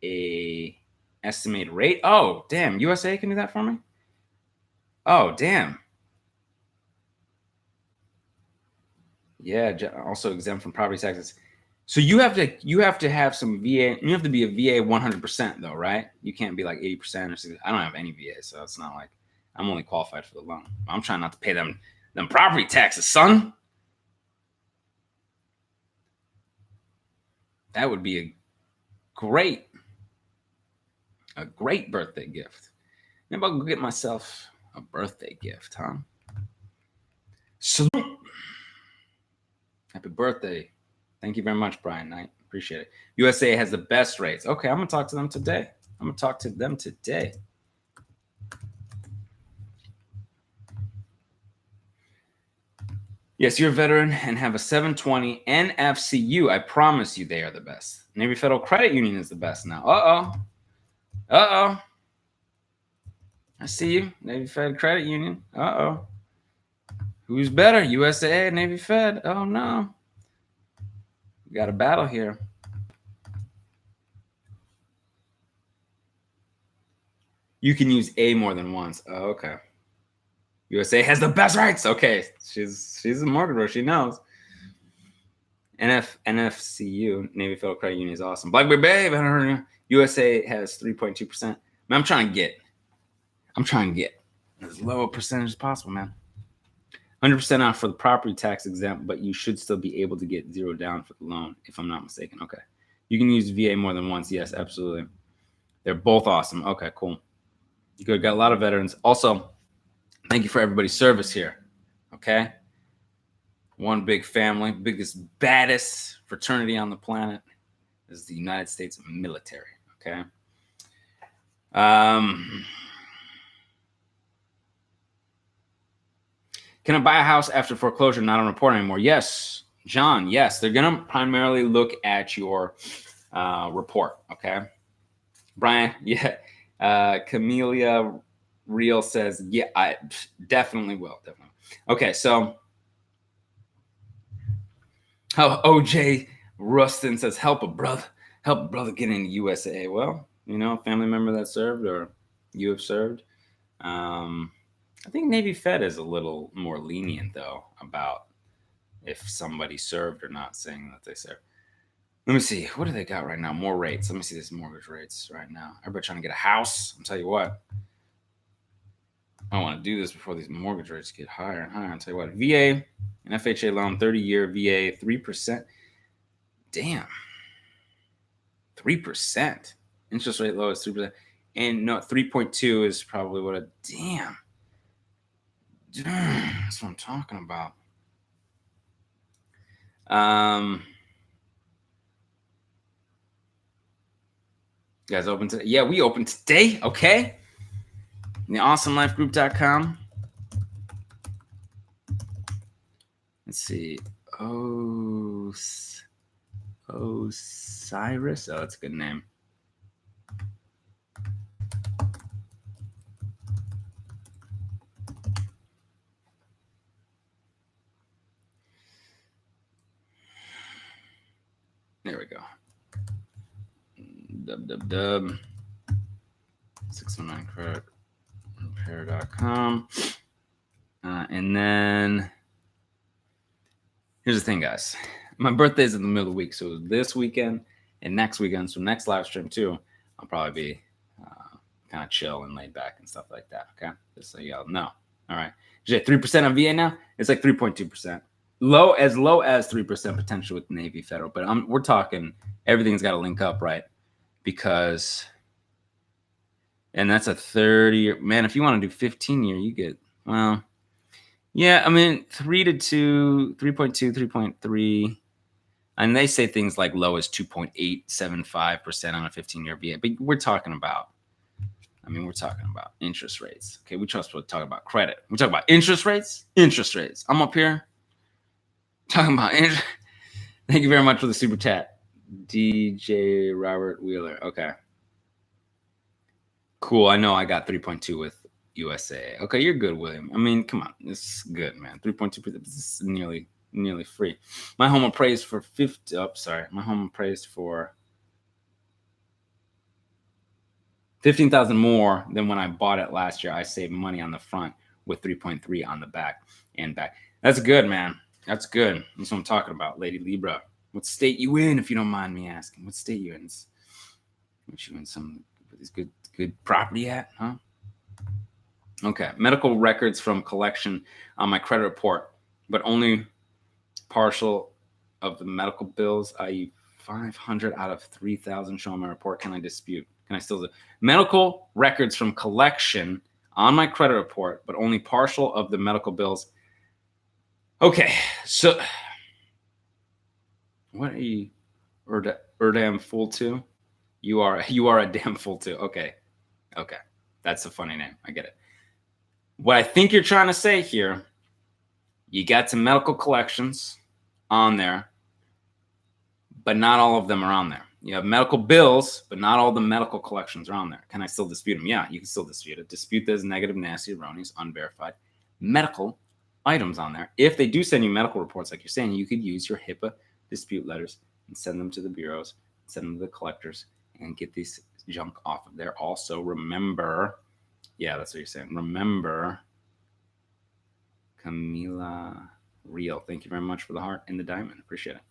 a estimated rate. Oh, damn. USAA can do that for me? Oh, damn. Yeah, also exempt from property taxes. So you have to have some VA. You have to be a VA 100% though, right? You can't be like 80% or 60%. I don't have any VA, so it's not like I'm only qualified for the loan. I'm trying not to pay them property taxes, son. That would be a great birthday gift. Maybe I'll go get myself a birthday gift, huh? Salute. Happy birthday. Thank you very much, Brian Knight. Appreciate it. USAA has the best rates. Okay, I'm going to talk to them today. Yes, you're a veteran and have a 720 NFCU. I promise you they are the best. Navy Federal Credit Union is the best now. Uh-oh. I see you. Navy Fed Credit Union. Uh-oh. Who's better? USAA or Navy Fed? Oh, no. We got a battle here. You can use A more than once. Oh, okay. USA has the best rates. Okay, she's a mortgage broker. She knows. NFCU, Navy Federal Credit Union, is awesome. Blackberry Babe, I don't know. USA has 3.2%. I'm trying to get as low a percentage as possible, man. 100% off for the property tax exempt, but you should still be able to get zero down for the loan, if I'm not mistaken. Okay. You can use VA more than once. Yes, absolutely. They're both awesome. Okay, cool. Good. Got a lot of veterans. Also, thank you for everybody's service here. Okay. One big family, biggest, baddest fraternity on the planet is the United States military. Okay. Can I buy a house after foreclosure not on report anymore? Yes, John. Yes, they're going to primarily look at your report. Okay. Brian, yeah. Camellia Real says, yeah, I definitely will. Definitely. Okay, so OJ Rustin says, help a brother get into USAA. Well, family member that served or you have served. I think Navy Fed is a little more lenient, though, about if somebody served or not, saying that they served. Let me see. What do they got right now? More rates. Let me see this mortgage rates right now. Everybody trying to get a house. I'll tell you what. I want to do this before these mortgage rates get higher and higher. I'll tell you what. VA, an FHA loan, 30-year VA, 3%. Damn. 3%. Interest rate low is 3%. And no, 3.2 is probably what a damn. That's what I'm talking about. You guys open today? Yeah, we open today. Okay. In the awesomelifegroup.com. Let's see. Osiris. Oh, that's a good name. There we go. www. 619creditrepair.com. And then here's the thing, guys. My birthday's in the middle of the week, so this weekend and next weekend, so next live stream too, I'll probably be kind of chill and laid back and stuff like that. Okay, just so y'all know. All right, is it 3% on VA now? It's like 3.2%. Low as 3% potential with Navy Federal, but we're talking everything's got to link up, right? Because, and that's a 30-year. Man, if you want to do 15-year, you get, well, yeah, I mean, 3 to 2, 3.2, 3.3. And they say things like low as 2.875% on a 15-year VA. But we're talking about interest rates. Okay, we're supposed to talk about credit. We're talking about interest rates. I'm up here talking about interest. Thank you very much for the super chat. DJ Robert Wheeler. Okay. Cool. I know I got 3.2 with USA. Okay, you're good, William. I mean, come on. This is good, man. 3.2%. This is nearly free. My home appraised for 50. Oh, sorry. My home appraised for $15,000 more than when I bought it last year. I saved money on the front with 3.3 on the back and back. That's good, man. That's good. That's what I'm talking about, Lady Libra. What state you in, if you don't mind me asking? What state you in? What you in some of these good property at, huh? Okay. Medical records from collection on my credit report, but only partial of the medical bills, i.e. 500 out of 3,000 show on my report. Can I dispute? Can I still do medical records from collection on my credit report, but only partial of the medical bills? Okay, so what are you, damn fool too? You are a damn fool too. Okay, that's a funny name. I get it. What I think you're trying to say here, you got some medical collections on there, but not all of them are on there. You have medical bills, but not all the medical collections are on there. Can I still dispute them? Yeah, you can still dispute it. Dispute those negative, nasty, erroneous, unverified medical items on there. If they do send you medical reports, like you're saying, you could use your HIPAA dispute letters and send them to the bureaus, send them to the collectors, and get these junk off of there. Also, remember, yeah, that's what you're saying. Remember, Camila Real, thank you very much for the heart and the diamond. Appreciate it.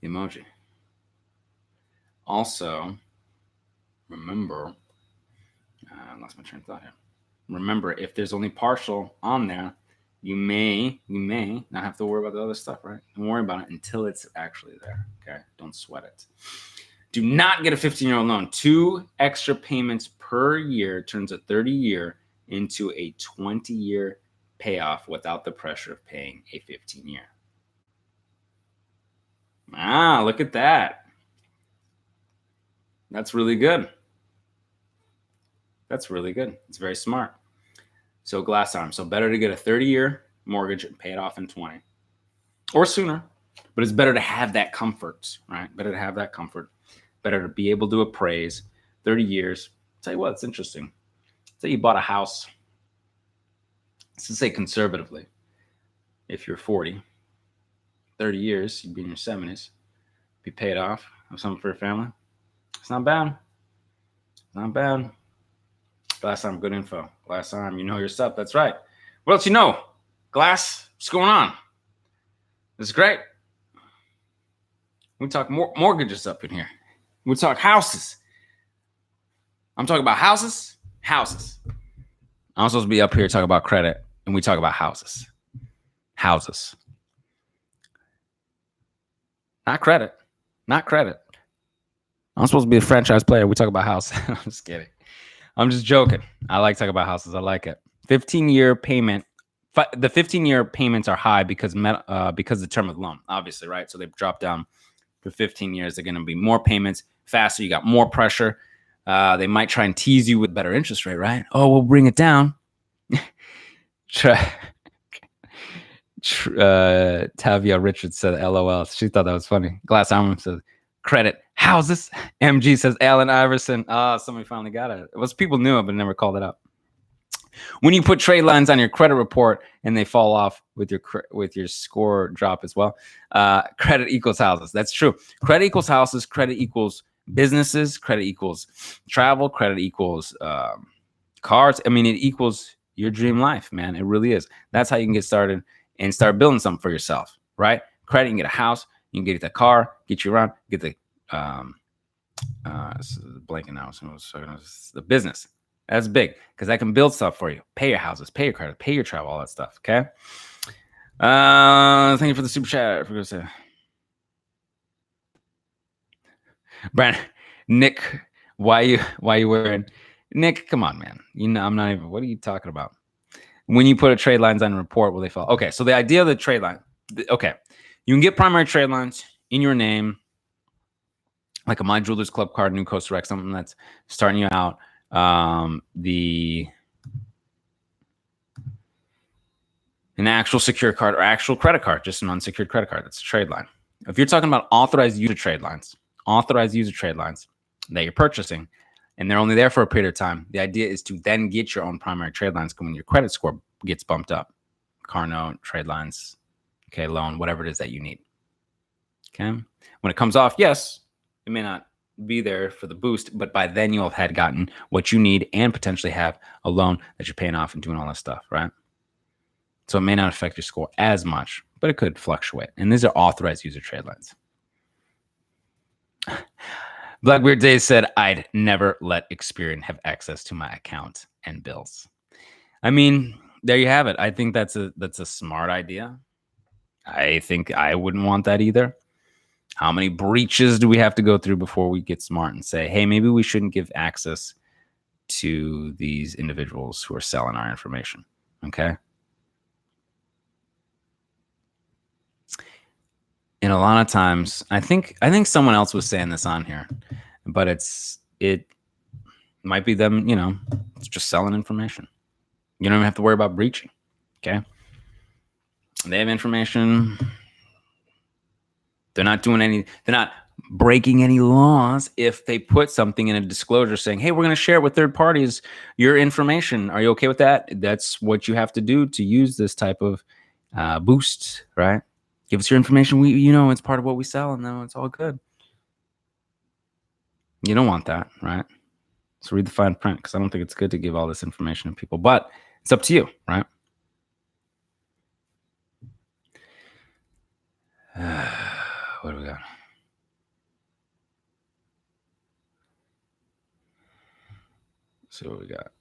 The emoji. Also, remember, I lost my train of thought here. Remember, if there's only partial on there, you may not have to worry about the other stuff, right? Don't worry about it until it's actually there, okay? Don't sweat it. Do not get a 15-year-old loan. 2 extra payments per year turns a 30-year into a 20-year payoff without the pressure of paying a 15-year. Ah, look at that. That's really good. That's really good. It's very smart. So glass arm. So better to get a 30-year mortgage and pay it off in 20 or sooner. But it's better to have that comfort, right? Better to have that comfort. Better to be able to appraise 30 years. I'll tell you what, it's interesting. Say you bought a house. Let's just say conservatively. If you're 40, 30 years, you'd be in your 70s. Be paid off. Have something for your family. It's not bad. It's not bad. Glass time, good info. Glass time, you know your stuff. That's right. What else you know? Glass, what's going on? This is great. We talk mortgages up in here. We talk houses. I'm talking about houses. Houses. I'm supposed to be up here talking about credit, and we talk about houses. Houses. Not credit. Not credit. I'm supposed to be a franchise player. We talk about house. I'm just kidding. I'm just joking. I like talking about houses. I like it. 15-year payment. The 15-year payments are high because the term of the loan, obviously, right? So they've dropped down for 15 years. They're going to be more payments, faster. You got more pressure. They might try and tease you with better interest rate, right? Oh, we'll bring it down. Tavia Richards said, LOL. She thought that was funny. Glass Armor says, credit houses. MG says, Allen Iverson. Somebody finally got it. It was people knew it, but never called it up. When you put trade lines on your credit report and they fall off with your score drop as well, credit equals houses. That's true. Credit equals houses. Credit equals businesses. Credit equals travel. Credit equals cars. I mean, it equals your dream life, man. It really is. That's how you can get started and start building something for yourself, right? Credit, you can get a house, you can get the car, get you around, get the blanking out. The business. That's big because I can build stuff for you. Pay your houses, pay your credit, pay your travel, all that stuff. Okay. Thank you for the super chat. Brandon, Nick, why you wearing? Nick, come on, man. You know I'm not even. What are you talking about? When you put a trade lines on a report, will they fall? Okay, so the idea of the trade line. Okay, you can get primary trade lines in your name, like a My Jewelers Club card, New Coast Rec, something that's starting you out. An actual secure card or actual credit card, just an unsecured credit card. That's a trade line. If you're talking about authorized user trade lines that you're purchasing, and they're only there for a period of time, the idea is to then get your own primary trade lines when your credit score gets bumped up. Car note, trade lines, okay, loan, whatever it is that you need. Okay. When it comes off, yes, it may not be there for the boost, but by then you'll have had gotten what you need and potentially have a loan that you're paying off and doing all that stuff, right? So it may not affect your score as much, but it could fluctuate. And these are authorized user trade lines. Blackbeard Days said, I'd never let Experian have access to my account and bills. I mean, there you have it. I think that's a smart idea. I think I wouldn't want that either. How many breaches do we have to go through before we get smart and say, hey, maybe we shouldn't give access to these individuals who are selling our information? Okay. And a lot of times, I think someone else was saying this on here, but it might be them, it's just selling information. You don't even have to worry about breaching. Okay. They have information. They're not breaking any laws if they put something in a disclosure saying, hey, we're going to share it with third parties, your information. Are you okay with that? That's what you have to do to use this type of boost, right? Give us your information. It's part of what we sell, and then it's all good. You don't want that, right? So read the fine print, because I don't think it's good to give all this information to people, but it's up to you, right? What do we got? See what we got.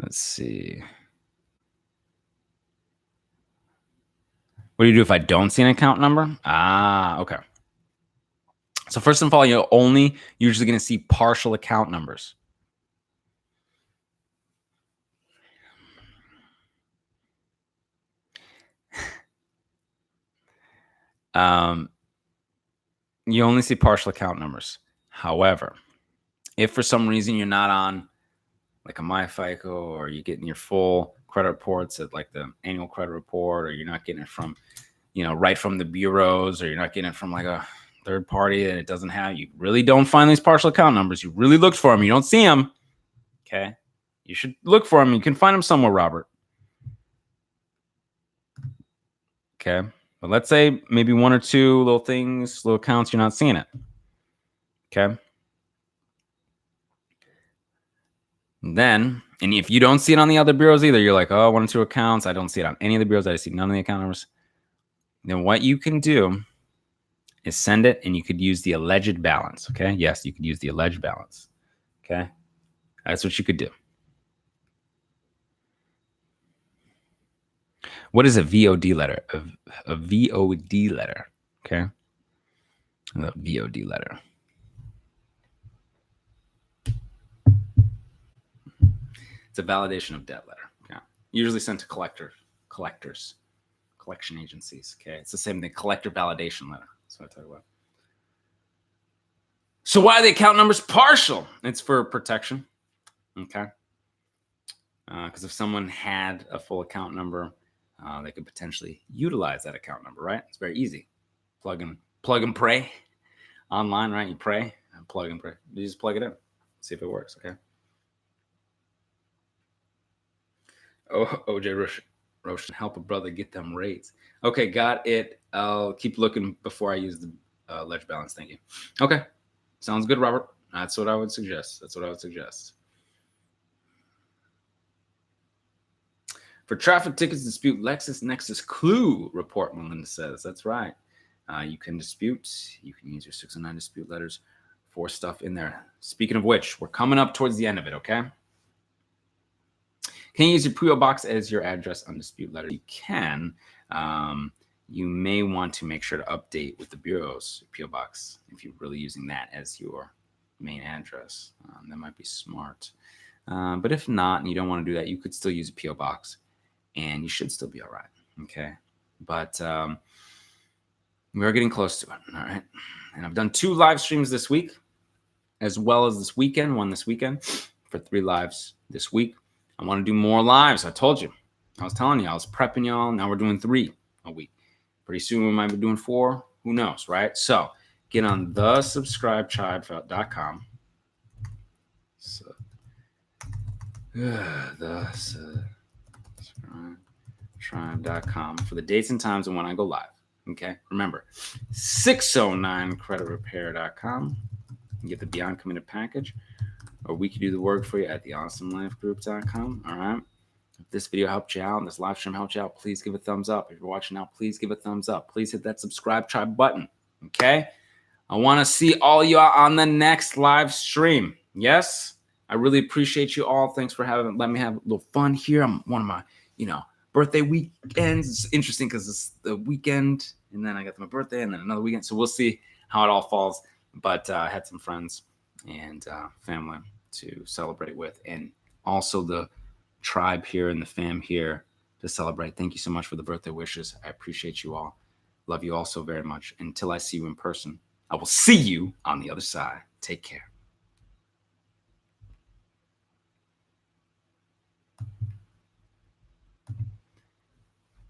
Let's see. What do you do if I don't see an account number? Okay. So first of all, you're only usually going to see partial account numbers. You only see partial account numbers. However, if for some reason you're not on like a MyFICO, or you're getting your full credit reports at like the annual credit report, or you're not getting it from, right from the bureaus, or you're not getting it from like a third party and it doesn't have, you really don't find these partial account numbers. You really looked for them. You don't see them. Okay. You should look for them. You can find them somewhere, Robert. Okay. But let's say maybe one or two little things, little accounts, you're not seeing it. Okay. And if you don't see it on the other bureaus either, you're like, oh, one or two accounts, I don't see it on any of the bureaus, I see none of the account numbers. Then what you can do is send it, and you could use the alleged balance. Okay. Yes, you could use the alleged balance. Okay. That's what you could do. What is a VOD letter? A VOD letter. Okay. A VOD letter. It's a validation of debt letter. Yeah. Usually sent to collectors, collection agencies. Okay. It's the same thing. Collector validation letter. That's what I talk about. So why are the account numbers partial? It's for protection. Okay. Because if someone had a full account number, they could potentially utilize that account number, right? It's very easy. Plug and pray online, right? You pray and plug and pray. You just plug it in, see if it works. Okay. OJ Roshan, help a brother get them rates. Okay, got it. I'll keep looking before I use the ledger balance. Thank you. Okay, sounds good, Robert. That's what I would suggest. For traffic tickets dispute, LexisNexis Clue report, Melinda says. That's right. You can dispute. You can use your 609 dispute letters for stuff in there. Speaking of which, we're coming up towards the end of it, okay? Can you use your PO box as your address on dispute letter? You can. You may want to make sure to update with the bureau's PO box if you're really using that as your main address. That might be smart. But if not, and you don't want to do that, you could still use a PO box, and you should still be all right. Okay. But we are getting close to it. All right. And I've done 2 live streams this week, as well as this weekend, one this weekend, for 3 lives this week. I want to do more lives. I told you. I was telling you. I was prepping y'all. Now we're doing 3 a week. Pretty soon we might be doing 4. Who knows, right? So get on thesubscribetribe.com. So, thesubscribetribe.com for the dates and times and when I go live. Okay. Remember, 609creditrepair.com. You get the Beyond Committed package. Or we can do the work for you at theawesomelifegroup.com. All right. If this video helped you out and this live stream helped you out, please give a thumbs up. If you're watching now, please give a thumbs up. Please hit that subscribe tribe button. Okay. I want to see all you out on the next live stream. Yes. I really appreciate you all. Thanks for let me have a little fun here. I'm one of my, birthday weekends. It's interesting because it's the weekend, and then I got my birthday, and then another weekend. So we'll see how it all falls. But I had some friends and family to celebrate with, and also the tribe here and the fam here to celebrate. Thank you so much for the birthday wishes. I appreciate you all. Love you all so very much. Until I see you in person, I will see you on the other side. Take care.